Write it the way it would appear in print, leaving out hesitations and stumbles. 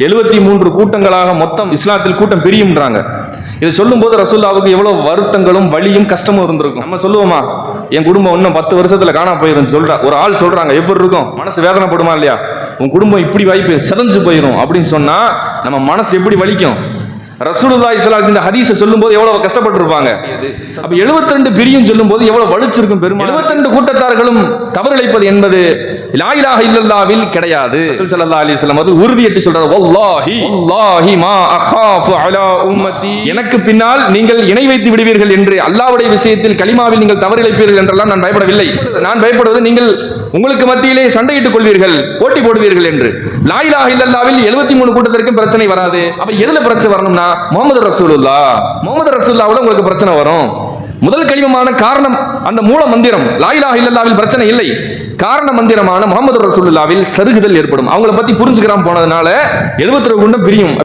73 கூட்டங்களாக மொத்தம் இஸ்லாத்தில் கூட்டம் பிரியும்ன்றாங்க. இதை சொல்லும் போது ரசூலுல்லாவுக்கு எவ்வளவு வருத்தங்களும் வலியும் கஷ்டமும் இருந்திருக்கும். நம்ம சொல்லுவோமா, என் குடும்பம் இன்னும் 10 வருஷத்துல காணா போயிரும் சொல்ற ஒரு ஆள் சொல்றாங்க, எப்படி இருக்கும்? மனசு வேதனைப்படுமா இல்லையா? உன் குடும்பம் இப்படி வாய்ப்பு சிதஞ்சு போயிரும் அப்படின்னு சொன்னா நம்ம மனசு எப்படி வலிக்கும்? ரசூலுல்லாஹி ஸல்லல்லாஹு அலைஹி வஸல்லம் இந்த ஹதீஸை சொல்லும்போது எவ்வளவு கஷ்டப்பட்டிருப்பாங்க. அப்ப 72 பிரியும் சொல்லும்போது எவ்வளவு வலிச்சிருக்கும். பெருமாள் 72 கூட்டத்தார்களும் தவறிழைப்பது என்பது லா இலாஹ இல்லல்லாஹ்வில் கிடையாது. ரசூல் ஸல்லல்லாஹு அலைஹி வஸல்லம் அவர்கள் உறுதியிட்டு சொல்றார், வல்லாஹி வல்லாஹி மா அகாஃபு அலா உம்மதி, எனக்கு பின்னால் நீங்கள் இணை வைத்து விடுவீர்கள் என்று அல்லாஹ்வுடைய விஷயத்தில் கலிமாவில் நீங்கள் தவறிழைப்பீர்கள் என்றெல்லாம் நான் பயப்படவில்லை. நான் பயப்படுவது நீங்கள் உங்களுக்கு மத்தியிலே சண்டையிட்டுக் கொள்வீர்கள், போட்டி போடுவீர்கள் என்று. லா இலாஹ இல்லல்லாஹ்வில் 73 கூட்டத்திற்கும் பிரச்சனை வராது. அப்ப எதுல பிரச்சனை வரணும்னா முஹம்மது ரசூலுல்லாஹ்வுல உங்களுக்கு பிரச்சனை வரும். முதல் கலிமமான காரணம் அந்த மூல மந்திரம் லா இலாஹ இல்லல்லாஹ்வில் பிரச்சனை இல்லை. காரண மந்திரமான முஹம்மது ரசூலுல்லாஹ்வில் சருகுதல் ஏற்படும். அவங்கள பத்தி புரிஞ்சுக்கிறாம போனதுனால 72 கூட்டம் பிரியும்.